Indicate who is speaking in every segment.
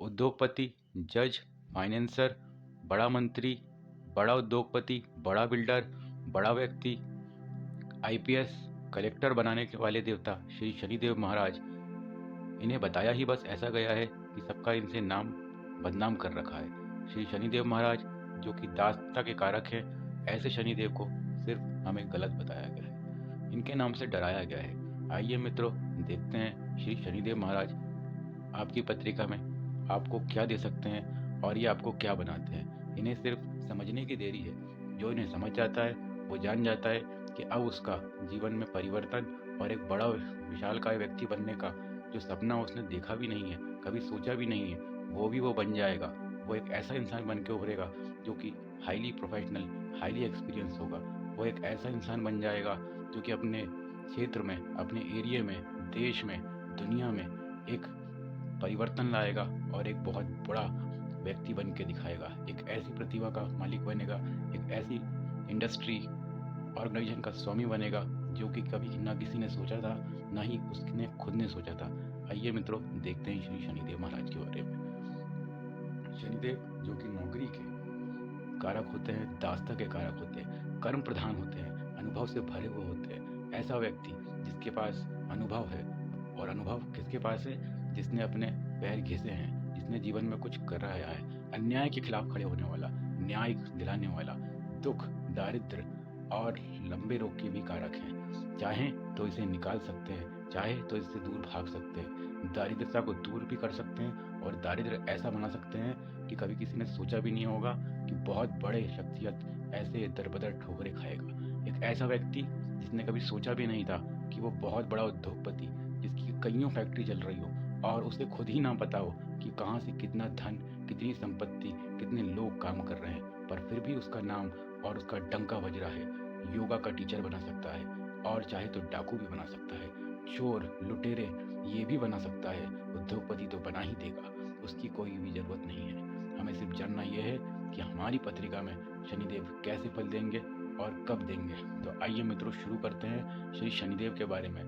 Speaker 1: उद्योगपति, जज, फाइनेंसर, बड़ा मंत्री, बड़ा उद्योगपति, बड़ा बिल्डर, बड़ा व्यक्ति, आईपीएस, कलेक्टर बनाने के वाले देवता श्री शनिदेव महाराज, इन्हें बताया ही बस ऐसा गया है कि सबका इनसे नाम बदनाम कर रखा है। श्री शनिदेव महाराज जो कि दासता के कारक हैं, ऐसे शनिदेव को सिर्फ हमें गलत बताया गया है, इनके नाम से डराया गया है। आइए मित्रों, देखते हैं श्री शनिदेव महाराज आपकी पत्रिका में आपको क्या दे सकते हैं और ये आपको क्या बनाते हैं। इन्हें सिर्फ समझने की देरी है। जो इन्हें समझ जाता है वो जान जाता है कि अब उसका जीवन में परिवर्तन और एक बड़ा विशालकाय व्यक्ति बनने का जो सपना उसने देखा भी नहीं है, कभी सोचा भी नहीं है, वो भी वो बन जाएगा। वो एक ऐसा इंसान बन के उभरेगा जो कि हाईली प्रोफेशनल, हाईली एक्सपीरियंस होगा। वो एक ऐसा इंसान बन जाएगा जो कि अपने क्षेत्र में, अपने एरिया में, देश में, दुनिया में एक परिवर्तन लाएगा और एक बहुत बड़ा व्यक्ति बन के दिखाएगा। एक ऐसी प्रतिभा का मालिक बनेगा, एक ऐसी इंडस्ट्री ऑर्गेनाइजेशन का स्वामी बनेगा जो कि कभी ना किसी ने सोचा था, ना ही उसने खुद ने सोचा था। आइए मित्रों, देखते हैं श्री शनिदेव महाराज के बारे में। शनिदेव जो कि नौकरी के कारक होते हैं, दास्ता के कारक होते हैं, कर्म प्रधान होते हैं, अनुभव से भरे हुए होते हैं। ऐसा व्यक्ति जिसके पास अनुभव है, और अनुभव किसके पास है? जिसने अपने पैर घिसे हैं, जिसने जीवन में कुछ कर रहा है, अन्याय के खिलाफ खड़े होने वाला, न्याय दिलाने वाला, दुख, दारिद्र और लंबे रोग के भी कारक हैं। चाहें तो इसे निकाल सकते हैं, चाहे तो इससे दूर भाग सकते हैं, दारिद्रता को दूर भी कर सकते हैं और दारिद्र ऐसा बना सकते हैं कि कभी किसी ने सोचा भी नहीं होगा कि बहुत बड़े शख्सियत ऐसे दरबदर ठोकरे खाएगा। एक ऐसा व्यक्ति जिसने कभी सोचा भी नहीं था कि वो बहुत बड़ा उद्योगपति, जिसकी कईयों फैक्ट्री चल रही हो और उसे खुद ही ना पता हो कि कहाँ से कितना धन, कितनी संपत्ति, कितने लोग काम कर रहे हैं, पर फिर भी उसका नाम और उसका डंका बज रहा है। योगा का टीचर बना सकता है और चाहे तो डाकू भी बना सकता है, चोर, लुटेरे ये भी बना सकता है। उद्योगपति तो बना ही देगा, उसकी कोई भी जरूरत नहीं है। हमें सिर्फ जानना यह है कि हमारी पत्रिका में शनिदेव कैसे फल देंगे और कब देंगे। तो आइए मित्रों, शुरू करते हैं श्री शनिदेव के बारे में।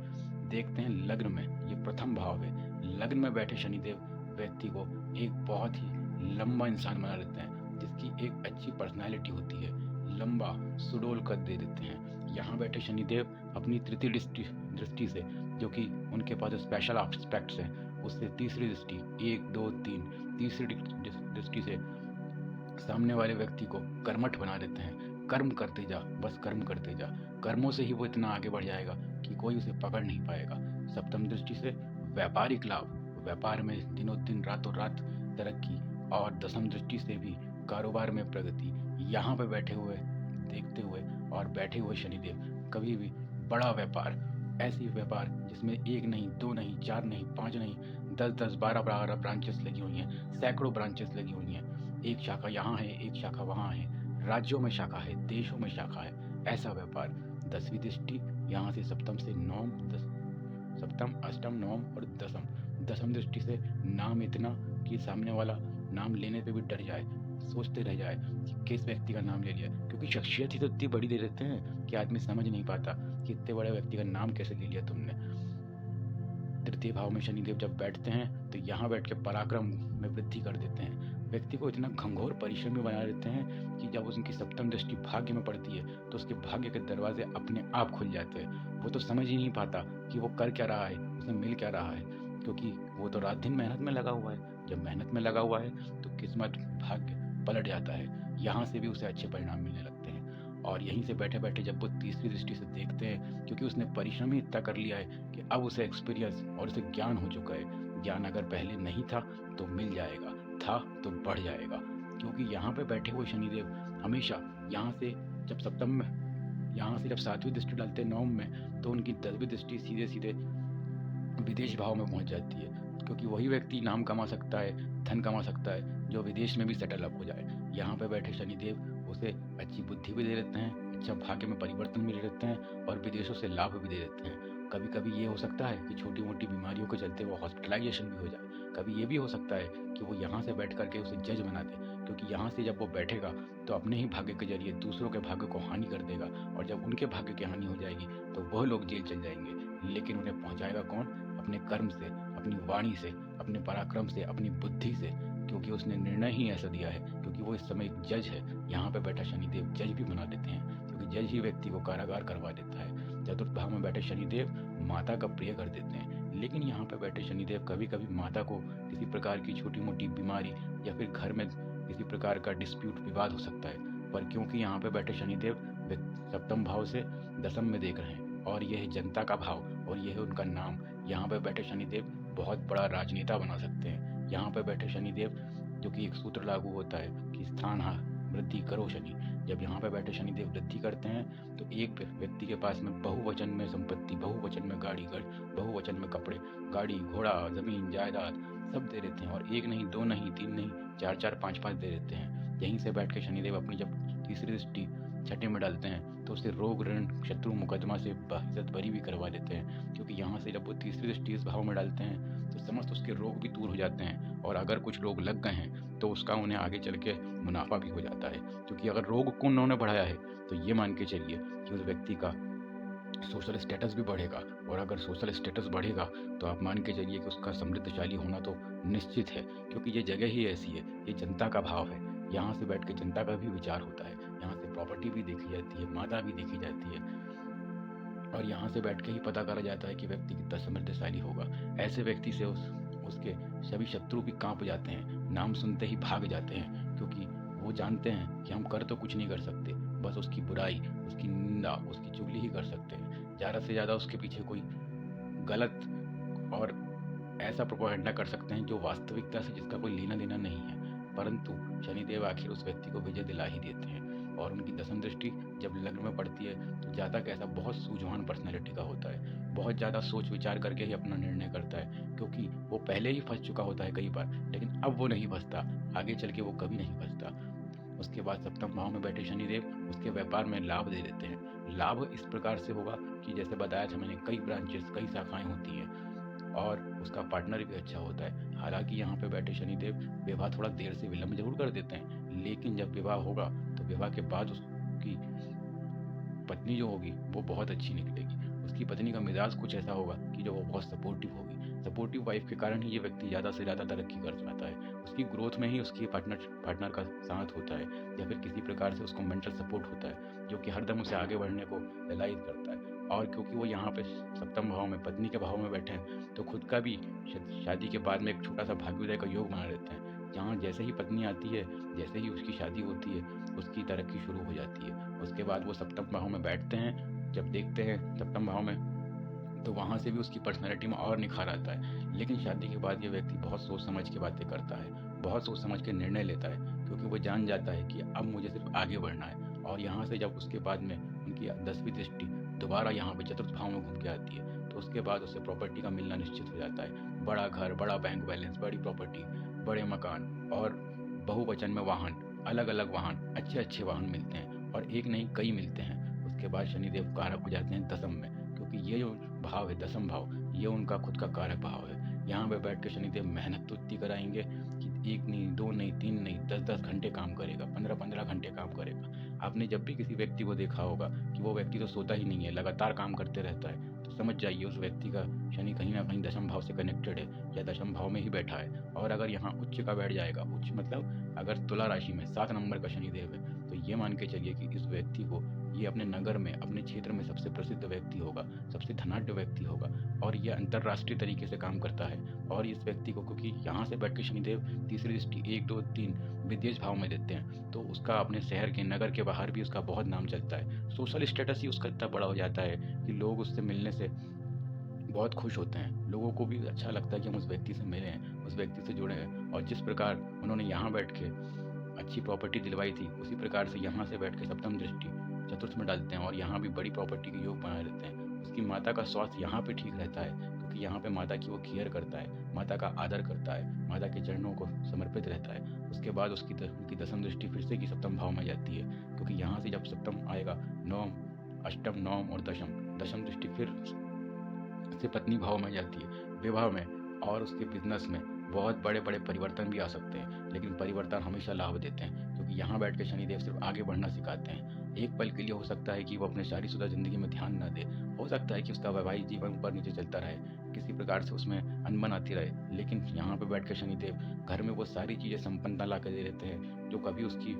Speaker 1: देखते हैं लग्न में, ये प्रथम भाव है। लग्न में बैठे शनिदेव व्यक्ति को एक बहुत ही लंबा इंसान बना देते हैं, जिसकी एक अच्छी पर्सनैलिटी होती है, लंबा सुडोल कद दे देते हैं। यहाँ बैठे शनिदेव अपनी तृतीय दृष्टि से, जो कि उनके पास स्पेशल एस्पेक्ट्स हैं, उससे तीसरी दृष्टि, 1 2 3 तीसरी दृष्टि से सामने वाले व्यक्ति को कर्मठ बना देते हैं। कर्म करते जा, बस कर्म करते जा। कर्मों से ही वो इतना आगे बढ़ जाएगा कि कोई उसे पकड़ नहीं पाएगा। सप्तम दृष्टि से व्यापारिक लाभ, व्यापार में दिनों दिन रातों रात तरक्की, और दसम दृष्टि से भी कारोबार में प्रगति। यहाँ पे बैठे हुए, देखते हुए और बैठे हुए शनिदेव कभी भी बड़ा व्यापार, ऐसी व्यापार जिसमें 1 नहीं, 2 नहीं, 4 नहीं, 5 नहीं, 10-10, 12-12 ब्रांचेस लगी हुई हैं, सैकड़ों ब्रांचेस लगी हुई हैं। एक शाखा यहाँ है, एक शाखा वहाँ है, राज्यों में शाखा है, देशों में शाखा है, ऐसा व्यापार। 10वीं दृष्टि यहाँ से सप्तम से नवम, सप्तम, अष्टम, नवम और दसम। दसम दृष्टि से नाम इतना कि सामने वाला नाम लेने पे भी डर जाए, सोचते रह जाए कि किस व्यक्ति का नाम ले लिया, क्योंकि शख्सियत ही तो इतनी बड़ी दे देते हैं कि आदमी समझ नहीं पाता कि इतने बड़े व्यक्ति का नाम कैसे ले लिया तुमने। तृतीय भाव में शनिदेव जब बैठते हैं तो यहाँ बैठ के पराक्रम में वृद्धि कर देते हैं। व्यक्ति को इतना घंघोर परिश्रमी बना देते हैं कि जब उनकी सप्तम दृष्टि भाग्य में पड़ती है तो उसके भाग्य के दरवाजे अपने आप खुल जाते हैं। वो तो समझ ही नहीं पाता कि वो कर क्या रहा है, उसे मिल क्या रहा है, क्योंकि वो तो रात दिन मेहनत में लगा हुआ है। जब मेहनत में लगा हुआ है तो किस्मत, भाग्य पलट जाता है। यहाँ से भी उसे अच्छे परिणाम मिलने लगते हैं। और यहीं से बैठे बैठे जब वो तीसरी दृष्टि से देखते हैं, क्योंकि उसने परिश्रम ही इतना कर लिया है कि अब उसे एक्सपीरियंस और उसे ज्ञान हो चुका है। ज्ञान अगर पहले नहीं था तो मिल जाएगा, था तो बढ़ जाएगा। क्योंकि यहाँ पे बैठे हुए शनिदेव हमेशा यहाँ से जब सप्तम में, यहाँ से जब 7वीं दृष्टि डालते हैं नवम में, तो उनकी 10वीं दृष्टि सीधे सीधे विदेश भाव में पहुंच जाती है। क्योंकि वही व्यक्ति नाम कमा सकता है, धन कमा सकता है, जो विदेश में भी सेटल अप हो जाए। यहाँ पे बैठे शनिदेव उसे अच्छी बुद्धि भी दे देते हैं, अच्छा भाग्य में परिवर्तन भी दे देते हैं और विदेशों से लाभ भी दे देते हैं। कभी कभी ये हो सकता है कि छोटी मोटी बीमारियों के चलते वो हॉस्पिटलाइजेशन भी हो जाए। कभी ये भी हो सकता है कि वो यहाँ से बैठ करके उसे जज बना दे, क्योंकि यहाँ से जब वो बैठेगा तो अपने ही भाग्य के जरिए दूसरों के भाग्य को हानि कर देगा, और जब उनके भाग्य की हानि हो जाएगी तो वह लोग जेल चल जाएंगे। लेकिन उन्हें पहुँचाएगा कौन? अपने कर्म से, अपनी वाणी से, अपने पराक्रम से, अपनी बुद्धि से। उसने निर्णय ही ऐसा दिया है, क्योंकि वो इस समय एक जज है। यहाँ पे बैठा शनिदेव जज भी बना देते हैं, क्योंकि जज ही व्यक्ति को कारागार करवा देता है। चतुर्थ भाव में बैठे शनिदेव माता का प्रिय कर देते हैं, लेकिन यहाँ पे बैठे शनिदेव कभी कभी माता को किसी प्रकार की छोटी मोटी बीमारी या फिर घर में किसी प्रकार का डिस्प्यूट विवाद हो सकता है। पर क्योंकि यहाँ पे बैठे शनिदेव सप्तम भाव से दसम में देख रहे हैं, और यह है जनता का भाव और यह है उनका नाम, यहाँ पे बैठे शनिदेव बहुत बड़ा राजनेता बना सकते हैं। यहाँ पे बैठे शनिदेव, जो कि एक सूत्र लागू होता है कि स्थान वृद्धि करो शनि, जब यहाँ पे बैठे शनिदेव वृद्धि करते हैं तो एक व्यक्ति के पास में बहुवचन में संपत्ति, बहुवचन में गाड़ी, बहुवचन में कपड़े, गाड़ी, घोड़ा, जमीन, जायदाद सब दे देते हैं, और एक नहीं, दो नहीं, तीन नहीं, चार चार, पाँच पाँच दे देते हैं। यहीं से बैठ के शनिदेव अपनी जब तीसरी दृष्टि छठे में डालते हैं तो उसे रोग, ऋण, शत्रु, मुकदमा से बाहिज़त बरी भी करवा देते हैं, क्योंकि यहाँ से जब वो तीसरी दृष्टि इस भाव में डालते हैं तो समस्त उसके रोग भी दूर हो जाते हैं, और अगर कुछ रोग लग गए हैं तो उसका उन्हें आगे चल के मुनाफा भी हो जाता है, क्योंकि अगर रोग को उन्होंने बढ़ाया है तो ये मान के चलिए कि उस व्यक्ति का सोशल स्टेटस भी बढ़ेगा, और अगर सोशल स्टेटस बढ़ेगा तो आप मान के चलिए कि उसका समृद्धशाली होना तो निश्चित है, क्योंकि ये जगह ही ऐसी है, ये जनता का भाव है। यहाँ से बैठ के जनता का भी विचार होता है, यहाँ से प्रॉपर्टी भी देखी जाती है, माता भी देखी जाती है, और यहाँ से बैठ के ही पता करा जाता है कि व्यक्ति कितना समृद्धशाली होगा। ऐसे व्यक्ति से उसके सभी शत्रु भी कांप जाते हैं, नाम सुनते ही भाग जाते हैं, क्योंकि वो जानते हैं कि हम कर तो कुछ नहीं कर सकते, बस उसकी बुराई, उसकी निंदा, उसकी चुगली ही कर सकते हैं। ज़्यादा से ज़्यादा उसके पीछे कोई गलत और ऐसा प्रोपेगेंडा कर सकते हैं जो वास्तविकता से जिसका कोई लेना देना नहीं है, परंतु शनिदेव आखिर उस व्यक्ति को विजय दिला ही देते हैं। और उनकी दसम दृष्टि जब लग्न में पड़ती है तो जातक ऐसा बहुत सूझवान पर्सनैलिटी का होता है, बहुत ज़्यादा सोच विचार करके ही अपना निर्णय करता है, क्योंकि वो पहले ही फंस चुका होता है कई बार, लेकिन अब वो नहीं फंसता, आगे चल के वो कभी नहीं फंसता। उसके बाद सप्तम भाव में बैठे शनिदेव उसके व्यापार में लाभ दे देते हैं। लाभ इस प्रकार से होगा कि जैसे बताया था मैंने, कई ब्रांचेस, कई शाखाएं होती हैं, और उसका पार्टनर भी अच्छा होता है। हालांकि यहाँ पे बैठे शनिदेव विवाह थोड़ा देर से विलंब जरूर कर देते हैं, लेकिन जब विवाह होगा तो विवाह के बाद उसकी पत्नी जो होगी वो बहुत अच्छी निकलेगी। उसकी पत्नी का मिजाज कुछ ऐसा होगा कि जो वो बहुत सपोर्टिव होगी। सपोर्टिव वाइफ के कारण ही ये व्यक्ति ज़्यादा से ज़्यादा तरक्की कर पाता है। उसकी ग्रोथ में ही उसकी पार्टनर का साथ होता है, या फिर किसी प्रकार से उसको मेंटल सपोर्ट होता है, जो कि हरदम उसे आगे बढ़ने को रियलाइज करता है। और क्योंकि वो यहाँ पे सप्तम भाव में, पत्नी के भाव में बैठे हैं, तो खुद का भी शादी के बाद में एक छोटा सा भाग्योदय का योग बना लेते हैं, जहाँ जैसे ही पत्नी आती है, जैसे ही उसकी शादी होती है, उसकी तरक्की शुरू हो जाती है। उसके बाद वो सप्तम भाव में बैठते हैं, जब देखते हैं सप्तम भाव में, तो वहाँ से भी उसकी पर्सनैलिटी में और निखार आता है। लेकिन शादी के बाद ये व्यक्ति बहुत सोच समझ के बातें करता है, बहुत सोच समझ के निर्णय लेता है, क्योंकि वो जान जाता है कि अब मुझे सिर्फ आगे बढ़ना है। और यहाँ से जब उसके बाद में उनकी 10वीं दृष्टि दोबारा यहाँ पे चतुर्थ भाव में घूम के आती है, तो उसके बाद उसे प्रॉपर्टी का मिलना निश्चित हो जाता है। बड़ा घर, बड़ा बैंक बैलेंस, बड़ी प्रॉपर्टी, बड़े मकान, और बहुवचन में वाहन, अलग अलग वाहन, अच्छे अच्छे वाहन मिलते हैं, और एक नहीं कई मिलते हैं। उसके बाद शनिदेव कारक हो जाते हैं दसम में, क्योंकि ये जो भाव है दसम भाव, ये उनका खुद का कारक भाव है। यहाँ पे बैठ के शनिदेव मेहनत तो इतनी कराएंगे कि एक नहीं, दो नहीं, तीन नहीं, 10-10 घंटे काम करेगा, 15-15 घंटे काम करेगा। आपने जब भी किसी व्यक्ति को देखा होगा कि वो व्यक्ति तो सोता ही नहीं है, लगातार काम करते रहता है, तो समझ जाइए उस व्यक्ति का शनि कहीं ना कहीं दशम भाव से कनेक्टेड है, या दशम भाव में ही बैठा है। और अगर यहाँ उच्च का बैठ जाएगा, उच्च मतलब अगर तुला राशि में 7 नंबर का शनिदेव है, तो ये मान के चलिए कि इस व्यक्ति को, ये अपने नगर में, अपने क्षेत्र में सबसे प्रसिद्ध व्यक्ति होगा, सबसे धनाढ्य व्यक्ति होगा, और ये अंतर्राष्ट्रीय तरीके से काम करता है। और इस व्यक्ति को, क्योंकि यहाँ से बैठ के शनिदेव तीसरी दृष्टि 1, 2, 3 विदेश भाव में देते हैं, तो उसका अपने शहर के, नगर के बाहर भी उसका बहुत नाम चलता है। सोशल स्टेटस ही उसका इतना बड़ा हो जाता है कि लोग उससे मिलने से बहुत खुश होते हैं। लोगों को भी अच्छा लगता है कि हम उस व्यक्ति से मिले हैं, उस व्यक्ति से जुड़े हैं। और जिस प्रकार उन्होंने यहाँ बैठ के अच्छी प्रॉपर्टी दिलवाई थी, उसी प्रकार से यहाँ से बैठ के सप्तम दृष्टि चतुर्थ में डालते हैं, और यहाँ भी बड़ी प्रॉपर्टी के योग बना लेते हैं। उसकी माता का स्वास्थ्य यहाँ पे ठीक रहता है, क्योंकि यहाँ पे माता की वो केयर करता है, माता का आदर करता है, माता के चरणों को समर्पित रहता है। उसके बाद उसकी दसम दृष्टि फिर से की सप्तम भाव में जाती है, क्योंकि यहाँ से जब सप्तम आएगा, नवम, अष्टम, नवम और दशम दृष्टि फिर से पत्नी भाव में जाती है, विवाह में और उसके बिजनेस में बहुत बड़े बड़े परिवर्तन भी आ सकते हैं। लेकिन परिवर्तन हमेशा लाभ देते हैं, क्योंकि यहाँ बैठ के शनिदेव सिर्फ आगे बढ़ना सिखाते हैं। एक पल के लिए हो सकता है कि वो अपने शादीशुदा जिंदगी में ध्यान न दे, हो सकता है कि उसका वैवाहिक जीवन ऊपर नीचे चलता रहे, किसी प्रकार से उसमें अनबन आती रहे। लेकिन यहाँ पे बैठ के शनिदेव घर में वो सारी चीज़ें संपन्नता ला के दे देते हैं जो कभी उसकी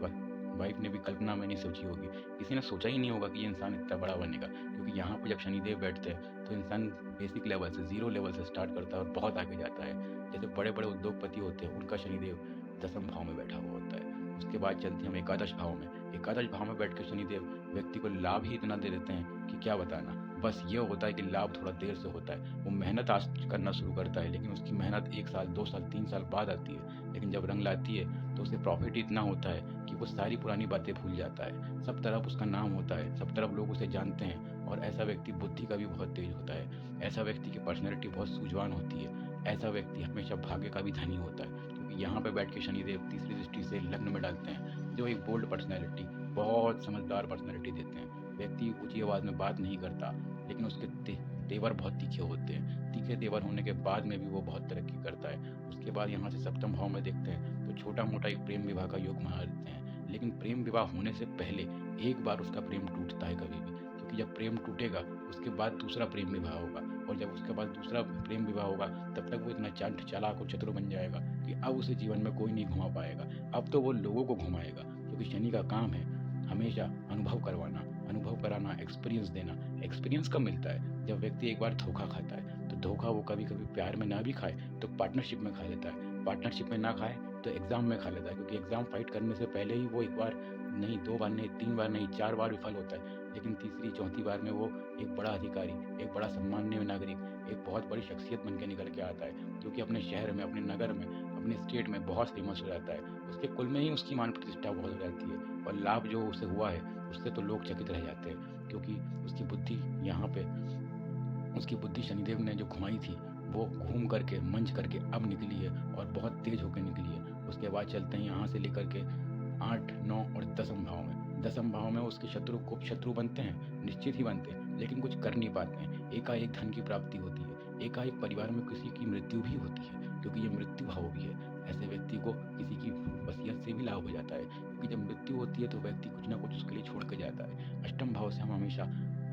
Speaker 1: वाइफ ने भी कल्पना में नहीं सोची होगी। किसी ने सोचा ही नहीं होगा कि ये इंसान इतना बड़ा बनेगा, क्योंकि यहाँ पे जब शनिदेव बैठते हैं तो इंसान बेसिक लेवल से, ज़ीरो लेवल से स्टार्ट करता है और बहुत आगे जाता है। जैसे बड़े-बड़े उद्योगपति होते हैं, उनका शनिदेव 10वें भाव में बैठा हुआ होता है। उसके बाद चलते हैं हम एकादश भाव में। एकादश भाव में बैठ के शनिदेव व्यक्ति को लाभ ही इतना दे देते हैं कि क्या बताना। बस ये होता है कि लाभ थोड़ा देर से होता है। वो मेहनत आज करना शुरू करता है, लेकिन उसकी मेहनत 1 साल, 2 साल, 3 साल बाद आती है। लेकिन जब रंग लाती है तो उसे प्रॉफ़िट ही इतना होता है कि वो सारी पुरानी बातें भूल जाता है। सब तरफ उसका नाम होता है, सब तरफ लोग उसे जानते हैं और ऐसा व्यक्ति बुद्धि का भी बहुत तेज होता है। ऐसा व्यक्ति की पर्सनैलिटी बहुत सूझवान होती है। ऐसा व्यक्ति हमेशा भाग्य का भी धनी होता है, क्योंकि यहाँ पे बैठ के शनिदेव तीसरी दृष्टि से लग्न में डालते हैं, जो एक बोल्ड पर्सनैलिटी, बहुत समझदार पर्सनैलिटी देते हैं। व्यक्ति ऊँची आवाज़ में बात नहीं करता, लेकिन उसके तेवर बहुत तीखे होते हैं। तीखे तेवर होने के बाद में भी वो बहुत तरक्की करता है। उसके बाद यहाँ से सप्तम भाव में देखते हैं तो छोटा-मोटा एक प्रेम विवाह का योग बना देते हैं। लेकिन प्रेम विवाह होने से पहले एक बार उसका प्रेम टूटता है कभी भी, क्योंकि जब प्रेम टूटेगा उसके बाद दूसरा प्रेम विवाह होगा, और जब उसके बाद दूसरा प्रेम विवाह होगा तब तक वो इतना चालाक और चतुर बन जाएगा कि अब उसे जीवन में कोई नहीं घुमा पाएगा। अब तो वो लोगों को घुमाएगा, क्योंकि शनि का काम है हमेशा अनुभव करवाना, अनुभव कराना, एक्सपीरियंस देना। एक्सपीरियंस कब मिलता है? जब व्यक्ति एक बार धोखा खाता है। तो धोखा वो कभी-कभी प्यार में ना भी खाए तो पार्टनरशिप में खा लेता है। पार्टनरशिप में ना खाए तो एग्ज़ाम में खा लेता है, क्योंकि एग्ज़ाम फाइट करने से पहले ही वो एक बार नहीं, 2 बार नहीं, 3 बार नहीं, 4 बार विफल होता है। लेकिन तीसरी, चौथी बार में वो एक बड़ा अधिकारी, एक बड़ा सम्माननीय नागरिक, एक बहुत बड़ी शख्सियत बन के निकल के आता है, जो कि अपने शहर में, अपने नगर में, अपने स्टेट में बहुत फेमस हो जाता है। उसके कुल में ही उसकी मान प्रतिष्ठा बहुत हो जाती है, और लाभ जो उसे हुआ है उससे तो लोग चकित रह जाते हैं, क्योंकि उसकी बुद्धि यहाँ पे, उसकी बुद्धि शनिदेव ने जो घुमाई थी वो घूम करके, मंझ करके अब निकली है और बहुत तेज होकर निकली है। उसके बाद चलते हैं यहाँ से लेकर के 8, 9 और 10वें भाव में। 10वें भाव में उसके शत्रु खूब शत्रु बनते हैं, निश्चित ही बनते हैं, लेकिन कुछ कर नहीं पाते हैं। एकाएक धन की प्राप्ति होती है, एकाएक परिवार में किसी की मृत्यु भी होती है, क्योंकि ये मृत्यु भाव भी है। ऐसे व्यक्ति को किसी की वसीयत से भी लाभ हो जाता है, क्योंकि जब मृत्यु होती है तो व्यक्ति कुछ ना कुछ उसके लिए छोड़ के जाता है। अष्टम भाव से हम हमेशा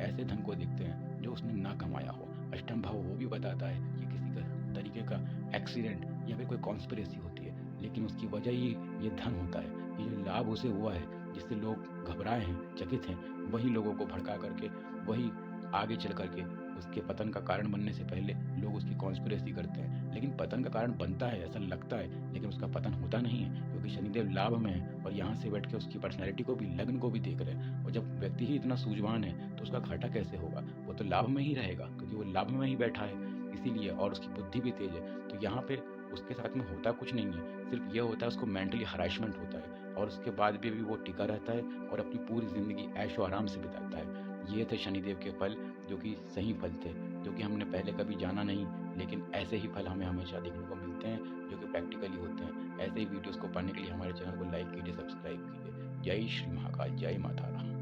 Speaker 1: ऐसे धन को देखते हैं जो उसने ना कमाया हो। अष्टम भाव वो भी बताता है कि किसी का तरीके का एक्सीडेंट या फिर कोई कॉन्स्पिरेसी होती है, लेकिन उसकी वजह ही ये धन होता है। ये जो लाभ उसे हुआ है, जिससे लोग घबराए हैं, चकित हैं, वही लोगों को भड़का करके, वही आगे चल करके उसके पतन का कारण बनने से पहले लोग उसकी कॉन्स्पिरेसी करते हैं। लेकिन पतन का कारण बनता है, ऐसा लगता है, लेकिन उसका पतन होता नहीं है, क्योंकि शनिदेव लाभ में है और यहाँ से बैठ के उसकी पर्सनैलिटी को भी, लग्न को भी देख रहे हैं। और जब व्यक्ति ही इतना सूझवान है तो उसका घाटा कैसे होगा? वो तो लाभ में ही रहेगा, क्योंकि वो लाभ में ही बैठा है इसीलिए, और उसकी बुद्धि भी तेज है। तो यहाँ पे उसके साथ में होता कुछ नहीं है, सिर्फ ये होता है उसको मेंटली हरासमेंट होता है, और उसके बाद भी वो टिका रहता है और अपनी पूरी ज़िंदगी ऐशो आराम से बिताता है। ये थे शनिदेव के फल, जो कि सही फल थे, जो कि हमने पहले कभी जाना नहीं, लेकिन ऐसे ही फल हमें हमेशा देखने को मिलते हैं, जो कि प्रैक्टिकली होते हैं। ऐसे ही वीडियोज़ को पाने के लिए हमारे चैनल को लाइक कीजिए, सब्सक्राइब कीजिए। जय श्री महाकाल, जय माता राम।